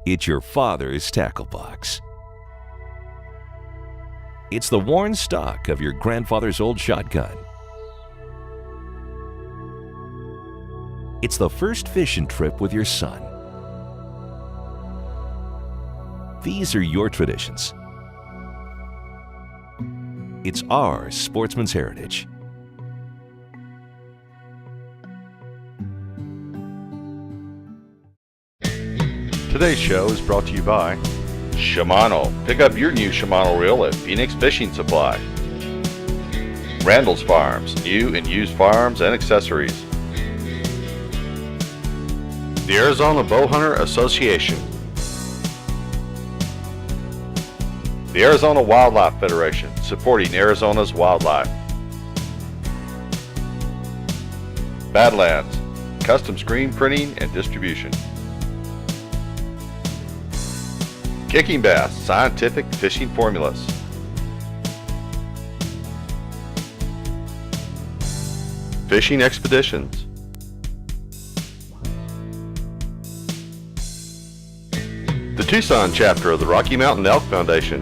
It's your father's tackle box. It's the worn stock of your grandfather's old shotgun. It's the first fishing trip with your son. These are your traditions. It's our Sportsman's heritage. Today's show is brought to you by Shimano. Pick up your new Shimano reel at Phoenix Fishing Supply. Randall's Farms, new and used firearms and accessories. The Arizona Bowhunter Association. The Arizona Wildlife Federation, supporting Arizona's wildlife. Badlands, custom screen printing and distribution. Kicking Bass, scientific fishing formulas. Fishing Expeditions. The Tucson chapter of the Rocky Mountain Elk Foundation.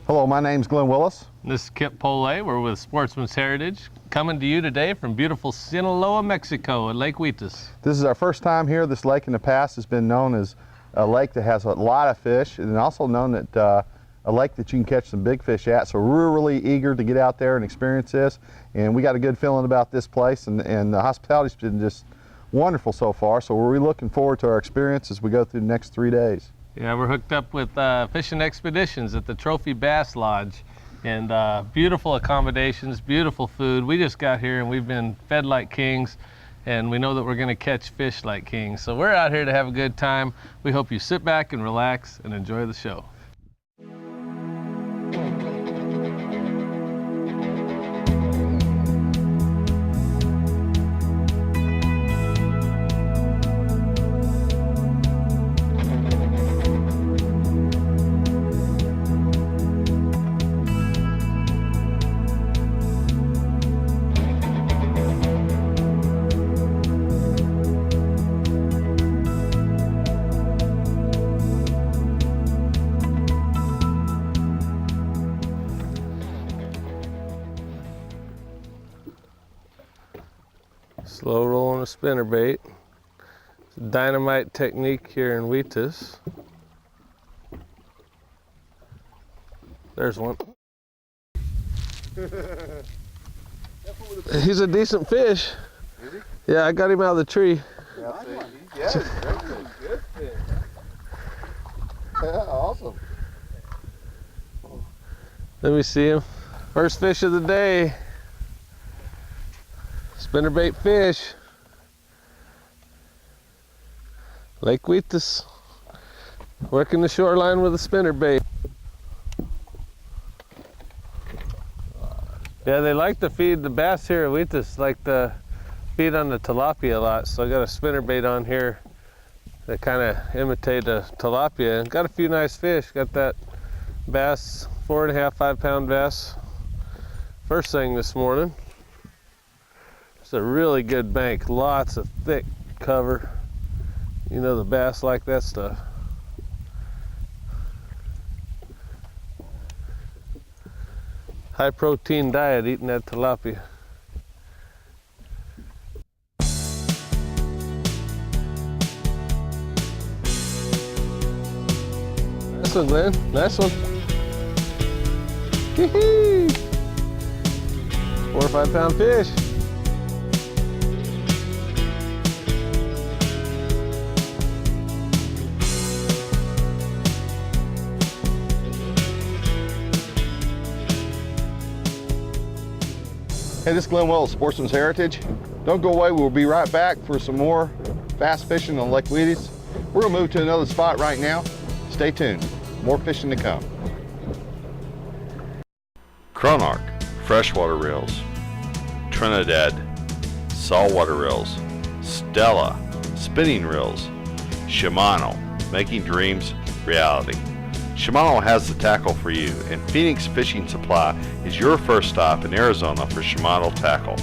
Hello, my name's Glenn Willis. This is Pollay. We're with Sportsmen's Heritage, coming to you today from beautiful Sinaloa, Mexico at Lake Huites. This is our first time here. This lake in the past has been known as a lake that has a lot of fish, and also known that a lake that you can catch some big fish at. So we're really eager to get out there and experience this, and we got a good feeling about this place, and the hospitality's been just wonderful so far. So we're really looking forward to our experience as we go through the next 3 days. Yeah, we're hooked up with Fishing Expeditions at the Trophy Bass Lodge, and beautiful accommodations, beautiful food. We just got here and we've been fed like kings, and we know that we're going to catch fish like kings. So we're out here to have a good time. We hope you sit back and relax and enjoy the show. Slow rolling a spinnerbait. It's a dynamite technique here in Huites. There's one. He's a decent fish. Is he? Yeah, I got him out of the tree. Yeah, good fish. Yeah, awesome. Let me see him. First fish of the day. Spinnerbait fish. Lake Huites. Working the shoreline with a spinnerbait. Yeah, they like to feed the bass here at Huites, like to feed on the tilapia a lot. So I got a spinnerbait on here that kind of imitate a tilapia. And got a few nice fish. Got that bass, 4.5, 5 pound bass. First thing this morning. It's a really good bank, lots of thick cover. You know the bass like that stuff. High protein diet eating that tilapia. Nice one, Glenn. Nice one. Hee-hee. 4 or 5 pound fish. Hey, this is Glenn Willis, Sportsman's Heritage. Don't go away, we'll be right back for some more fast fishing on Lake Huites. We're gonna move to another spot right now. Stay tuned, more fishing to come. Chronarch, freshwater reels. Trinidad, saltwater reels. Stella, spinning reels. Shimano, making dreams reality. Shimano has the tackle for you, and Phoenix Fishing Supply is your first stop in Arizona for Shimano tackle.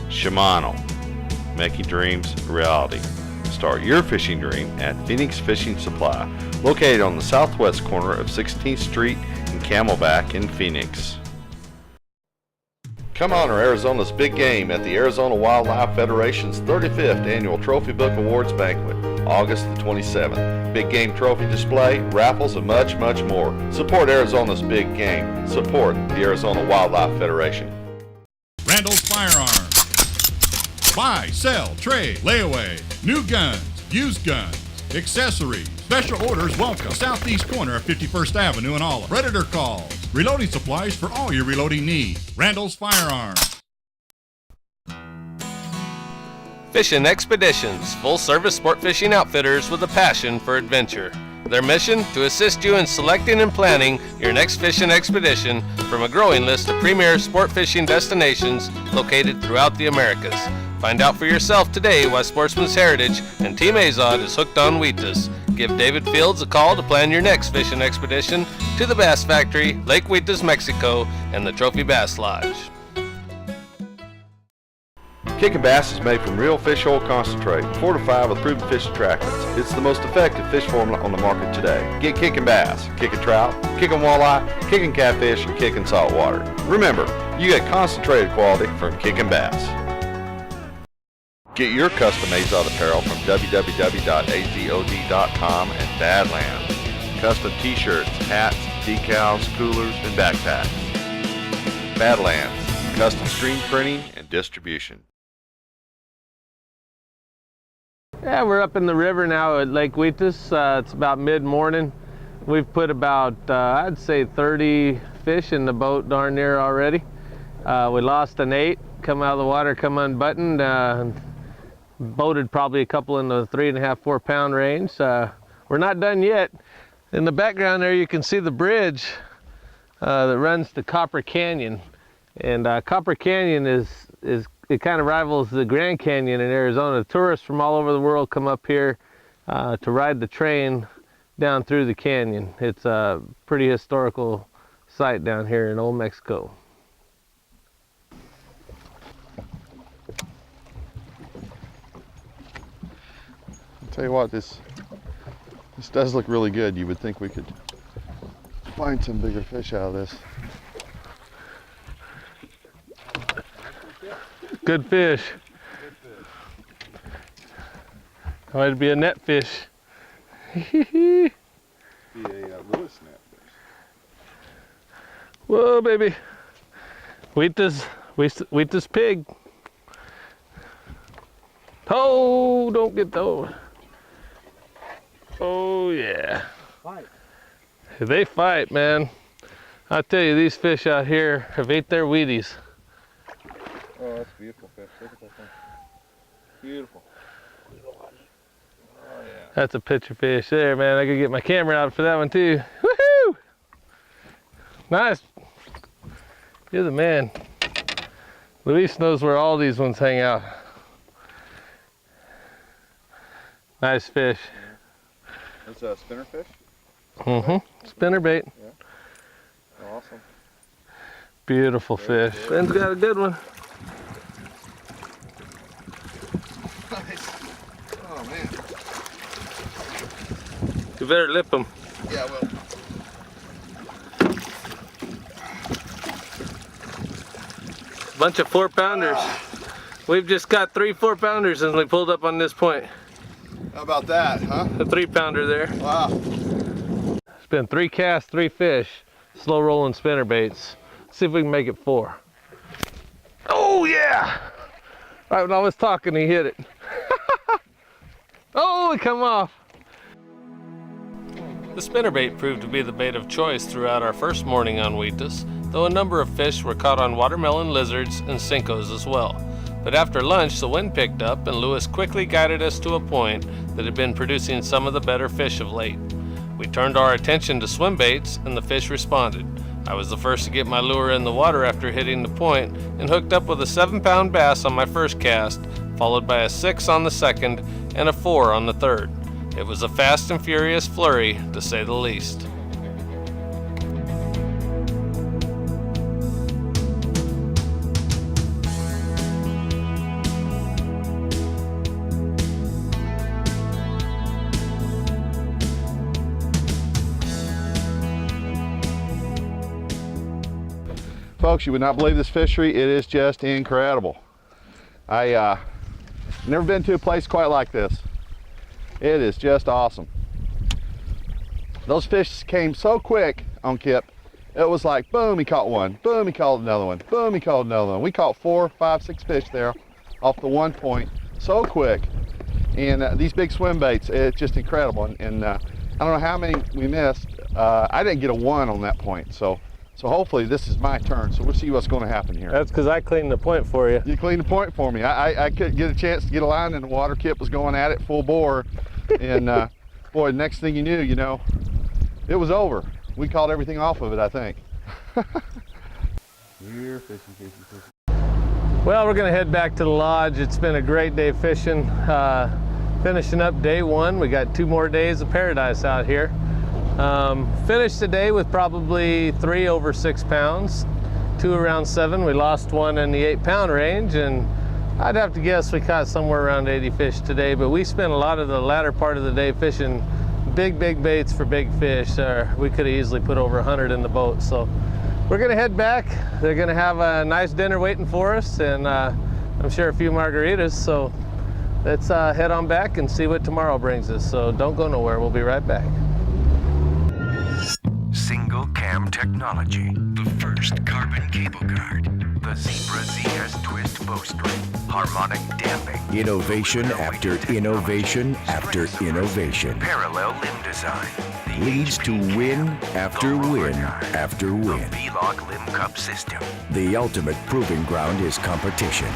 Shimano, making dreams reality. Start your fishing dream at Phoenix Fishing Supply, located on the southwest corner of 16th Street and Camelback in Phoenix. Come honor Arizona's big game at the Arizona Wildlife Federation's 35th Annual Trophy Book Awards Banquet, August the 27th. Big game trophy display, raffles, and much, much more. Support Arizona's big game. Support the Arizona Wildlife Federation. Randall's Firearms. Buy, sell, trade, layaway, new guns, used guns, accessories. Special orders welcome. Southeast corner of 51st Avenue in Olive. Predator calls. Reloading supplies for all your reloading needs. Randall's Firearms. Fishing Expeditions, full-service sport fishing outfitters with a passion for adventure. Their mission, to assist you in selecting and planning your next fishing expedition from a growing list of premier sport fishing destinations located throughout the Americas. Find out for yourself today why Sportsmens Heritage and Team Azod is hooked on Huites. Give David Fields a call to plan your next fishing expedition to the Bass Factory, Lake Huites, Mexico, and the Trophy Bass Lodge. Kicking Bass is made from real fish oil concentrate, fortified with proven fish attractants. It's the most effective fish formula on the market today. Get kicking bass, kicking trout, kicking walleye, kicking catfish, and kicking saltwater. Remember, you get concentrated quality from Kicking Bass. Get your custom Azod apparel from www.azod.com and Badlands. Custom t-shirts, hats, decals, coolers, and backpacks. Badlands, custom screen printing and distribution. Yeah, we're up in the river now at Lake Huites. It's about mid-morning. We've put about, I'd say 30 fish in the boat darn near already. We lost an 8, come out of the water, come unbuttoned. Boated probably a couple in the 3.5, 4 pound range. We're not done yet. In the background there you can see the bridge that runs to Copper Canyon. And Copper Canyon it kind of rivals the Grand Canyon in Arizona. Tourists from all over the world come up here to ride the train down through the canyon. It's a pretty historical site down here in Old Mexico. Tell you what, this does look really good. You would think we could find some bigger fish out of this. Good fish. Oh, it'd be a net fish. Be a Willis net fish. Whoa, baby. Huites pig. Oh, don't get those. Oh yeah. Fight. They fight, man. I tell you, these fish out here have ate their Wheaties. Oh, that's a beautiful fish. Look at that thing. Beautiful. Oh, yeah. That's a picture fish there, man. I could get my camera out for that one too. Woohoo! Nice. You're the man. Luis knows where all these ones hang out. Nice fish. That's a spinner fish? Mm-hmm. Spinner bait. Yeah. Awesome. Beautiful fish. Ben's got a good one. Nice. Oh man. You better lip him. Yeah, well. Bunch of 4-pounders. We've just got 3 4-pounders since we pulled up on this point. How about that, huh? A 3-pounder there. Wow. It's been 3 casts, 3 fish. Slow rolling spinner baits. Let's see if we can make it 4. Oh yeah! Right when I was talking, he hit it. Oh, it come off. The spinnerbait proved to be the bait of choice throughout our first morning on Huites, though a number of fish were caught on watermelon lizards and cincos as well. But after lunch, the wind picked up and Lewis quickly guided us to a point that had been producing some of the better fish of late. We turned our attention to swim baits and the fish responded. I was the first to get my lure in the water after hitting the point and hooked up with a 7-pound bass on my first cast, followed by a 6 on the second and a 4 on the third. It was a fast and furious flurry, to say the least. Folks, you would not believe this fishery. It is just incredible. I never been to a place quite like this. It is just awesome. Those fish came so quick on Kip. It was like, boom, he caught one. Boom, he caught another one. Boom, he caught another one. We caught 4, 5, 6 fish there off the one point so quick. And these big swim baits, it's just incredible. And I don't know how many we missed. I didn't get a 1 on that point. So hopefully this is my turn. So we'll see what's going to happen here. That's because I cleaned the point for you. You cleaned the point for me. I couldn't get a chance to get a line in the water. Kip was going at it full bore. And boy, next thing you knew, it was over. We caught everything off of it, I think. Here, fishing. Well, we're gonna head back to the lodge. It's been a great day fishing. Finishing up day 1. We got 2 more days of paradise out here. Finished today with probably 3 over 6 pounds, 2 around 7. We lost 1 in the 8-pound range, and I'd have to guess we caught somewhere around 80 fish today, but we spent a lot of the latter part of the day fishing big baits for big fish. We could have easily put over 100 in the boat. So we're gonna head back. They're gonna have a nice dinner waiting for us, and I'm sure a few margaritas. So let's head on back and see what tomorrow brings us. So don't go nowhere, we'll be right back. Single cam technology, the first carbon cable guard, the Zebra ZS Twist bowstring, harmonic damping, Innovation after innovation after innovation parallel limb design, the leads to HP win cam, after the roller win guard, after the win. V-Log limb cup system. The ultimate proving ground is competition.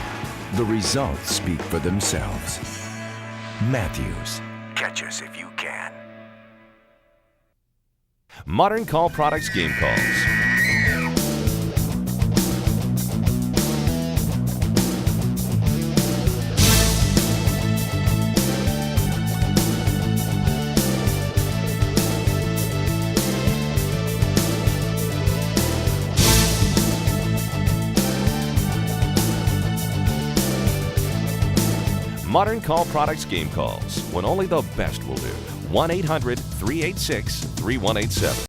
The results speak for themselves. Matthews. Catch us if you can. Modern Call Products Game Calls. Modern Call Products Game Calls, when only the best will do. 1-800-386-3187.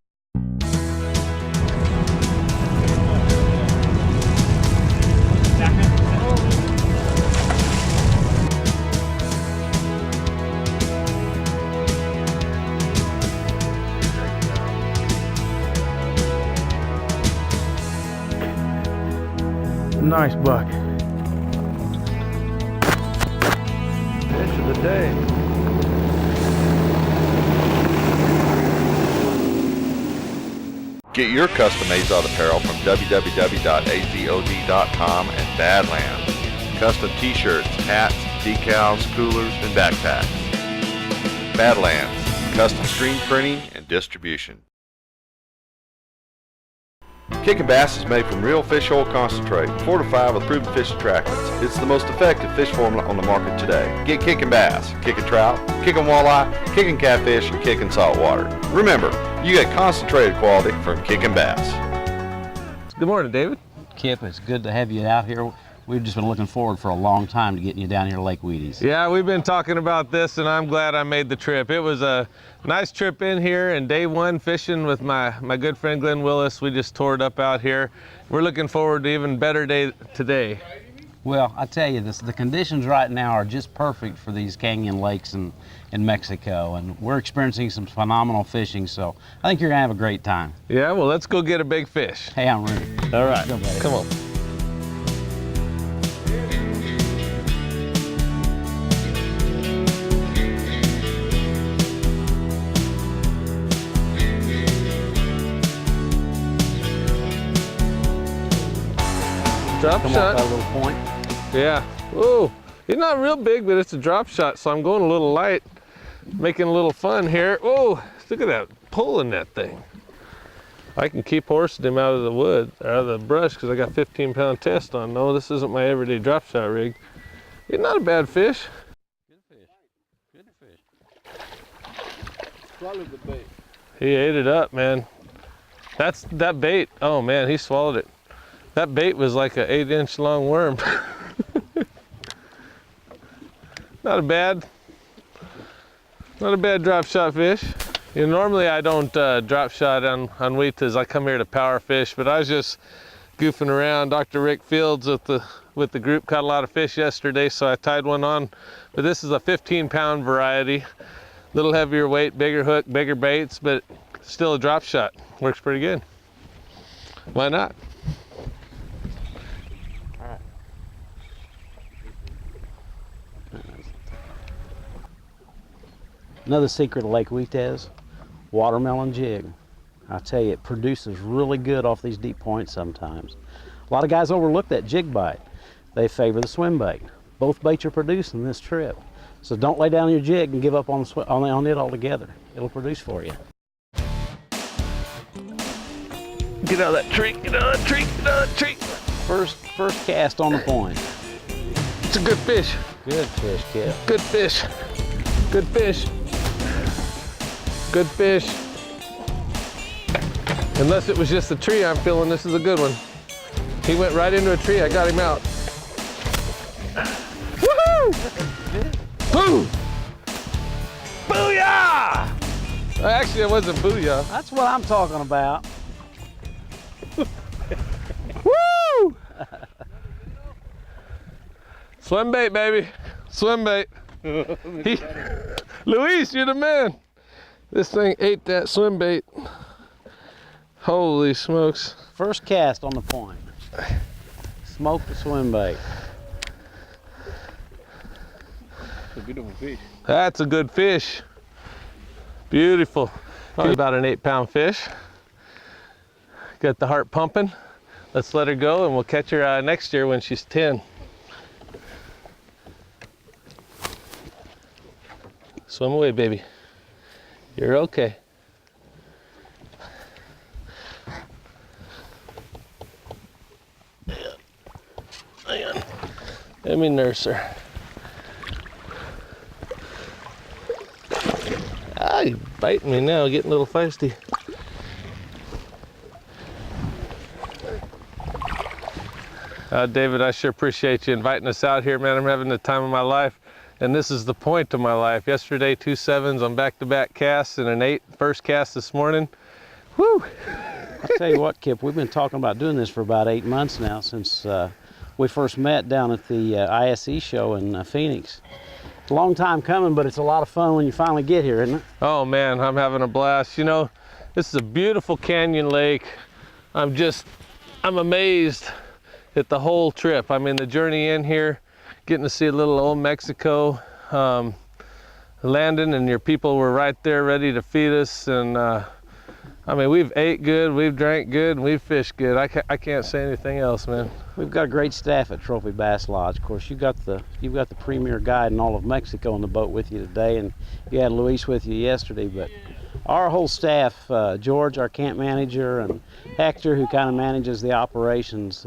Nice buck. Fish of the day. Get your custom Azod apparel from www.azod.com and Badlands. Custom t-shirts, hats, decals, coolers, and backpacks. Badlands, custom screen printing and distribution. Kicking Bass is made from real fish oil concentrate, fortified with proven fish attractants. It's the most effective fish formula on the market today. Get kicking bass, kicking trout, kicking walleye, kicking catfish, and kicking saltwater. Remember, you get concentrated quality from Kicking Bass. Good morning, David. Kip, it's good to have you out here. We've just been looking forward for a long time to getting you down here to Lake Huites. Yeah, we've been talking about this, and I'm glad I made the trip. It was a nice trip in here, and day 1 fishing with my good friend Glenn Willis. We just tore it up out here. We're looking forward to even better day today. Well, I tell you, the conditions right now are just perfect for these canyon lakes in Mexico, and we're experiencing some phenomenal fishing, so I think you're gonna have a great time. Yeah, well, let's go get a big fish. Hey, I'm ready. All right, Go, buddy. come on. Drop Come shot. off that little point. Yeah. Ooh, it's not real big, but it's a drop shot, so I'm going a little light, making a little fun here. Oh, look at that, pulling that thing. I can keep horsing him out of the wood, out of the brush, because I got 15-pound test on. No, this isn't my everyday drop shot rig. It's not a bad fish. Good fish. Good fish. swallowed the bait. He ate it up, man. That bait. Oh man, he swallowed it. That bait was like an 8-inch long worm. Not a bad drop shot fish. You know, normally I don't drop shot on Huites. I come here to power fish, but I was just goofing around. Dr. Rick Fields with the group caught a lot of fish yesterday, so I tied one on. But this is a 15-pound variety. A little heavier weight, bigger hook, bigger baits, but still a drop shot. Works pretty good. Why not? Another secret of Lake Huites, watermelon jig. I tell you, it produces really good off these deep points sometimes. A lot of guys overlook that jig bite. They favor the swim bait. Both baits are producing this trip. So don't lay down your jig and give up on it altogether. It'll produce for you. Get out of that tree, get out of that tree, get out of that tree. First cast on the point. It's a good fish. Good fish, kid. Good fish. Good fish. Good fish. Unless it was just a tree, I'm feeling this is a good one. He went right into a tree, I got him out. Woohoo! Boo! Booyah! Actually, it wasn't booyah. That's what I'm talking about. Woo! Swim bait, baby. Swim bait. Luis, you're the man. This thing ate that swim bait. Holy smokes. First cast on the point. Smoke the swim bait. That's a beautiful fish. That's a good fish. Beautiful. Probably about an 8-pound fish. Got the heart pumping. Let's let her go and we'll catch her next year when she's 10. Swim away, baby. You're okay. Hang on. Let me nurse her. Ah, you're biting me now, getting a little feisty. David, I sure appreciate you inviting us out here, man. I'm having the time of my life. And this is the point of my life. Yesterday, 2 7s on back-to-back casts and an 8 first cast this morning. Woo! I'll tell you what, Kip, we've been talking about doing this for about 8 months now since we first met down at the ISE show in Phoenix. It's a long time coming, but it's a lot of fun when you finally get here, isn't it? Oh man, I'm having a blast. You know, this is a beautiful canyon lake. I'm amazed at the whole trip. I mean, the journey in here, getting to see a little old Mexico, landing, and your people were right there ready to feed us. And I mean, we've ate good, we've drank good, and we've fished good. I can't say anything else, man. We've got a great staff at Trophy Bass Lodge. Of course, you've got the premier guide in all of Mexico on the boat with you today, and you had Luis with you yesterday. But our whole staff, George, our camp manager, and Hector, who kind of manages the operations,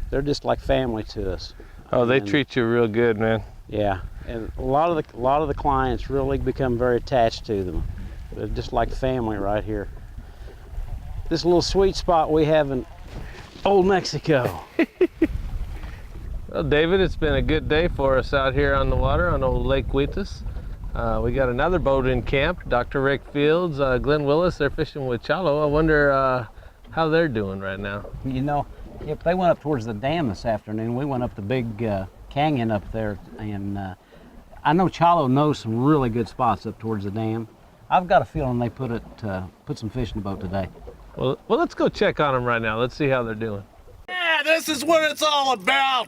they're just like family to us. Oh, they treat you real good, man. Yeah, and a lot of the clients really become very attached to them. They're just like family right here. This little sweet spot we have in old Mexico. Well, David, it's been a good day for us out here on the water on old Lake Huites. We got another boat in camp, Dr. Rick Fields, Glenn Willis. They're fishing with Chalo. I wonder how they're doing right now. You know, if they went up towards the dam this afternoon, we went up the big canyon up there, and I know Chalo knows some really good spots up towards the dam. I've got a feeling they put some fish in the boat today. Well, let's go check on them right now. Let's see how they're doing. Yeah, this is what it's all about.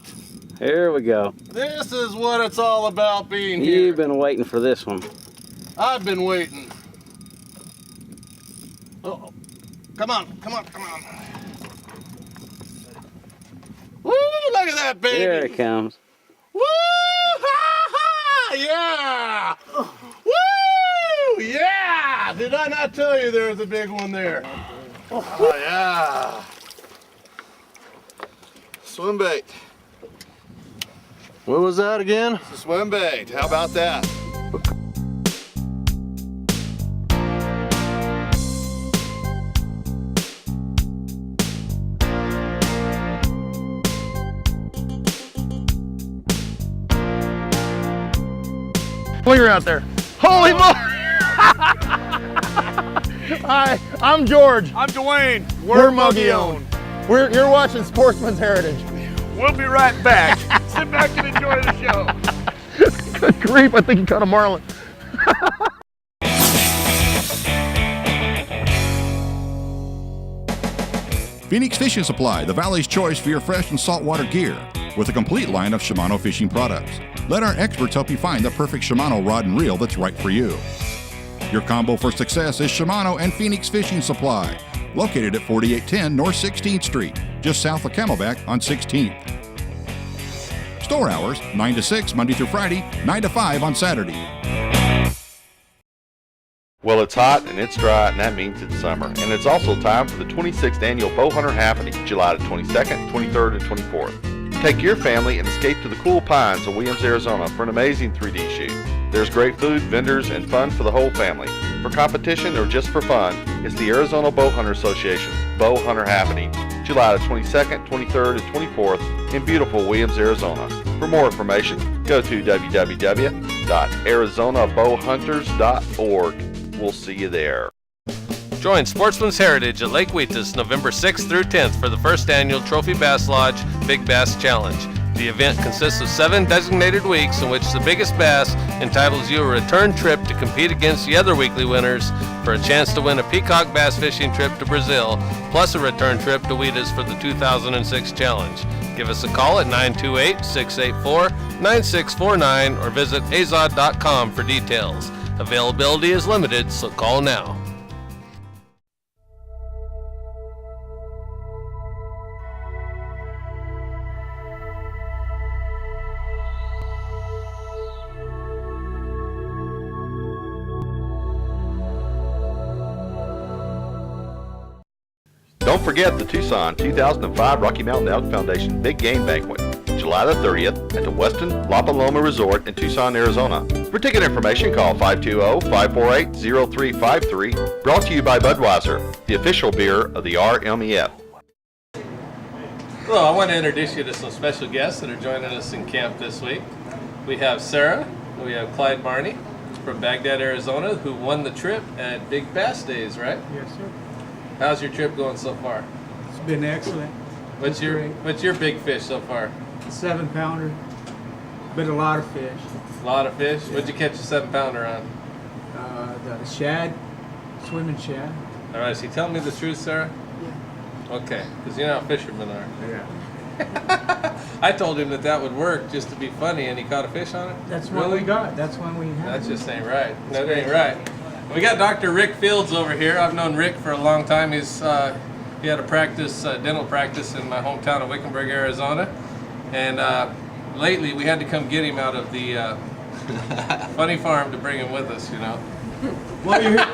Here we go. This is what it's all about being here. You've been waiting for this one. I've been waiting. Oh, come on, come on, come on. Woo, look at that, baby. Here it comes. Woo, ha, ha, yeah. Woo, yeah. Did I not tell you there was a big one there? Oh, yeah. Swim bait. What was that again? It's a swim bait. How about that? Look her out there. Holy moly! Hi, I'm George. I'm Dwayne. We're Muggy Owned. You're watching Sportsman's Heritage. We'll be right back. Sit back and enjoy the show. Good grief, I think you caught a marlin. Phoenix Fishing Supply, the Valley's choice for your fresh and saltwater gear, with a complete line of Shimano fishing products. Let our experts help you find the perfect Shimano rod and reel that's right for you. Your combo for success is Shimano and Phoenix Fishing Supply, located at 4810 North 16th Street, just south of Camelback on 16th. Store hours, 9 to 6 Monday through Friday, 9 to 5 on Saturday. Well, it's hot and it's dry, and that means it's summer. And it's also time for the 26th Annual Bowhunter Happening, July the 22nd, 23rd, and 24th. Take your family and escape to the cool pines of Williams, Arizona for an amazing 3D shoot. There's great food, vendors, and fun for the whole family. For competition or just for fun, it's the Arizona Bowhunter Association's Bowhunter Happening, July the 22nd, 23rd, and 24th in beautiful Williams, Arizona. For more information, go to www.arizonabowhunters.org. We'll see you there. Join Sportsmen's Heritage at Lake Huites November 6th through 10th for the first annual Trophy Bass Lodge Big Bass Challenge. The event consists of 7 designated weeks in which the biggest bass entitles you a return trip to compete against the other weekly winners for a chance to win a peacock bass fishing trip to Brazil, plus a return trip to Huites for the 2006 challenge. Give us a call at 928-684-9649 or visit azod.com for details. Availability is limited, so call now. Don't forget the Tucson 2005 Rocky Mountain Elk Foundation Big Game Banquet, July the 30th at the Westin La Paloma Resort in Tucson, Arizona. For ticket information, call 520-548-0353. Brought to you by Budweiser, the official beer of the RMEF. Hello, I want to introduce you to some special guests that are joining us in camp this week. We have Sarah, we have Clyde Barney from Baghdad, Arizona, who won the trip at Big Bass Days, right? Yes, sir. How's your trip going so far? It's been excellent. What's your big fish so far? A 7-pounder, but a lot of fish. A lot of fish? What'd you catch a The 7-pounder on? the shad, swimming shad. All right, is he telling me the truth, Sarah? Yeah. Okay, because you know how fishermen are. Yeah. I told him that would work just to be funny, and he caught a fish on it? That's what we got. That's when we had That it. just ain't right. That ain't right. We got Dr. Rick Fields over here. I've known Rick for a long time. He had a practice, dental practice in my hometown of Wickenburg, Arizona. And lately we had to come get him out of the funny farm to bring him with us, you know. While you're here,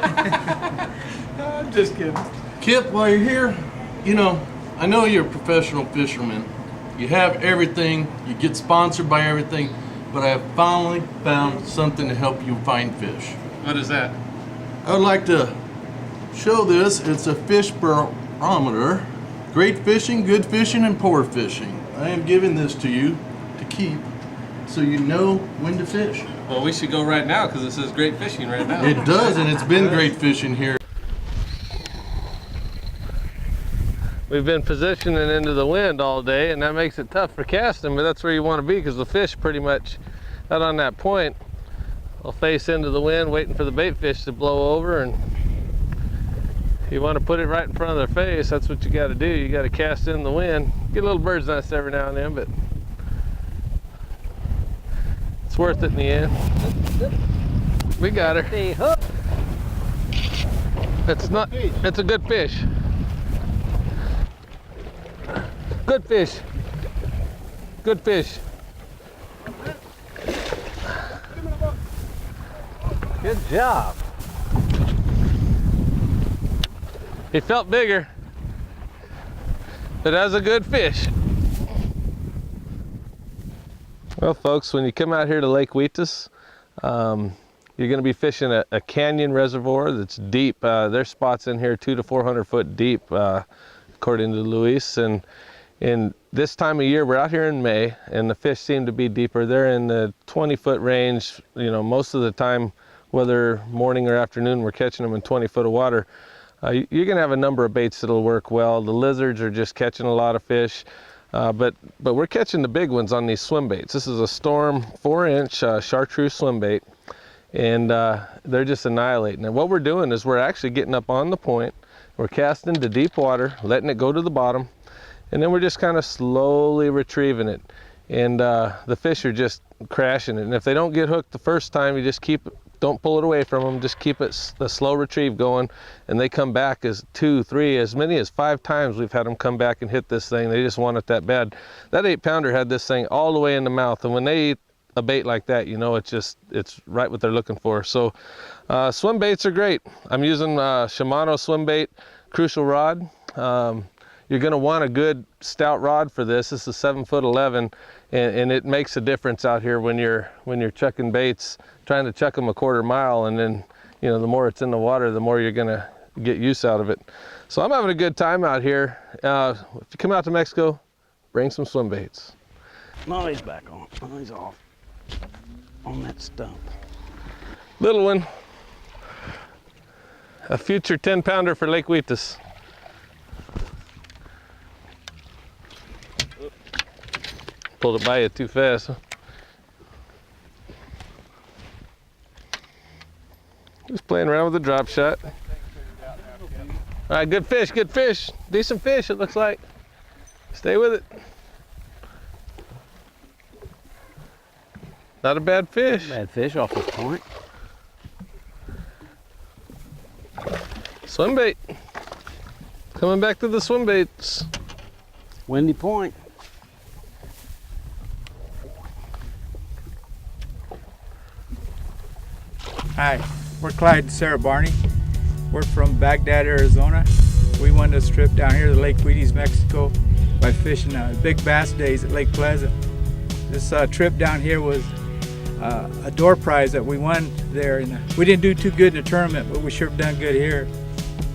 I'm just kidding. Kip, while you're here, you know, I know you're a professional fisherman. You have everything, you get sponsored by everything, but I have finally found something to help you find fish. What is that? I would like to show this. It's a fish barometer. Great fishing, good fishing, and poor fishing. I am giving this to you to keep so you know when to fish. Well, we should go right now because it says great fishing right now. It does, and it's been great fishing here. We've been positioning into the wind all day, and that makes it tough for casting, but that's where you want to be because the fish pretty much out on that point will face into the wind waiting for the bait fish to blow over, and you want to put it right in front of their face. That's what you got to do. You got to cast in the wind. Get a little bird's nest every now and then, but it's worth it in the end. We got her. It's a good fish. Good fish. Good fish. Good job. He felt bigger, but that's a good fish. Well, folks, when you come out here to Lake Huites, you're going to be fishing a canyon reservoir that's deep. There's spots in here 200 to 400 foot deep, according to Luis, and And this time of year, we're out here in May, and the fish seem to be deeper. They're in the 20-foot range. You know, most of the time, whether morning or afternoon, we're catching them in 20 foot of water. You're gonna have a number of baits that'll work well. The lizards are just catching a lot of fish, but we're catching the big ones on these swim baits. This is a Storm 4-inch chartreuse swim bait, and they're just annihilating. And what we're doing is we're actually getting up on the point, we're casting to deep water, letting it go to the bottom, and then we're just kind of slowly retrieving it. And the fish are just crashing it. And if they don't get hooked the first time, you just don't pull it away from them, just keep it the slow retrieve going, and they come back as 2, 3, as many as 5 times we've had them come back and hit this thing. They just want it that bad. That 8-pounder had this thing all the way in the mouth, and when they eat a bait like that, you know, it's right what they're looking for. So swim baits are great. I'm using Shimano swim bait crucial rod. You're going to want a good stout rod for this. This is 7'11", and it makes a difference out here when you're chucking baits, trying to chuck them a 1/4 mile, and then, you know, the more it's in the water, the more you're going to get use out of it. So I'm having a good time out here. If you come out to Mexico, bring some swim baits. Molly's back on. Molly's off on that stump. Little one. A future 10-pounder for Lake Huites. Pulled it by you too fast, huh? Just playing around with the drop shot. All right, good fish, good fish. Decent fish, it looks like. Stay with it. Not a bad fish. Bad fish off the point. Swim bait. Coming back to the swim baits. Windy Point. Hi, we're Clyde and Sarah Barney. We're from Baghdad, Arizona. We won this trip down here to Lake Huites, Mexico by fishing big bass days at Lake Pleasant. This trip down here was a door prize that we won there. And we didn't do too good in the tournament, but we sure have done good here.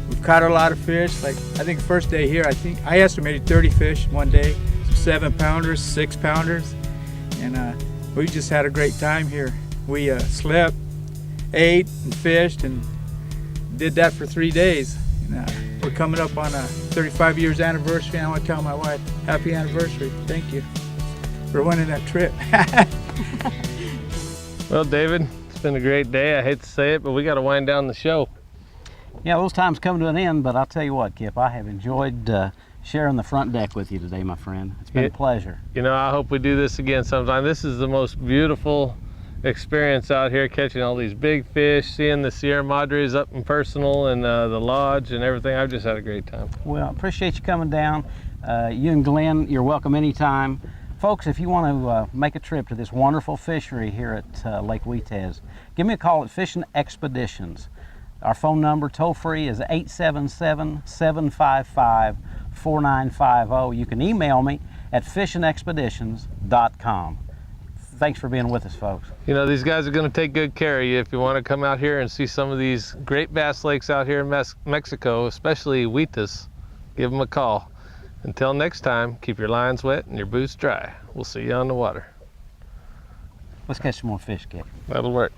We've caught a lot of fish. Like, I think first day here, I estimated 30 fish one day, 7-pounders, 6-pounders, and we just had a great time here. We slept, ate, and fished, and did that for 3 days. And, we're coming up on a 35 years anniversary, and I want to tell my wife, happy anniversary. Thank you for winning that trip. Well, David, it's been a great day. I hate to say it, but we got to wind down the show. Yeah, those times come to an end, but I'll tell you what, Kip, I have enjoyed sharing the front deck with you today, my friend. It's been a pleasure. You know, I hope we do this again sometime. This is the most beautiful experience out here, catching all these big fish, seeing the Sierra Madres up and personal, and the lodge and everything. I've just had a great time. Well, appreciate you coming down. You and Glenn, you're welcome anytime. Folks, if you want to make a trip to this wonderful fishery here at Lake Huites, give me a call at Fishing Expeditions. Our phone number, toll-free, is 877-755-4950. You can email me at fishingexpeditions.com. Thanks for being with us, folks. You know, these guys are going to take good care of you if you want to come out here and see some of these great bass lakes out here in Mexico, especially Huites. Give them a call. Until next time, keep your lines wet and your boots dry. We'll see you on the water. Let's catch some more fish, Kip. That'll work.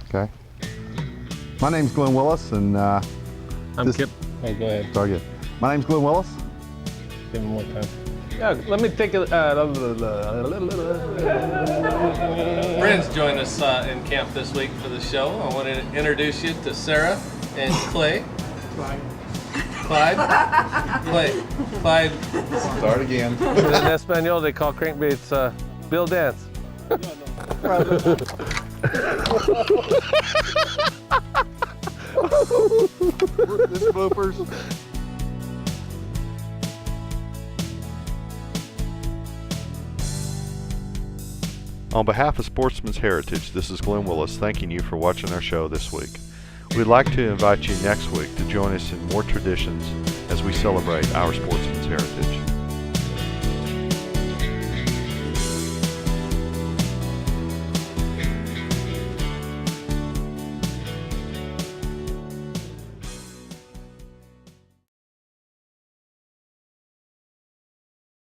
Okay. My name's Glenn Willis, and I'm Kip. Oh, go ahead. Sorry, good. My name's Glenn Willis. Give him more time. Yeah, let me take a... Friends joined us in camp this week for the show. I want to introduce you to Sarah and Clay. Clyde? Clay. Clyde. Start again. In Espanol, they call crankbaits Bill Dance. This bloopers. On behalf of Sportsmen's Heritage, this is Glenn Willis thanking you for watching our show this week. We'd like to invite you next week to join us in more traditions as we celebrate our Sportsmen's Heritage.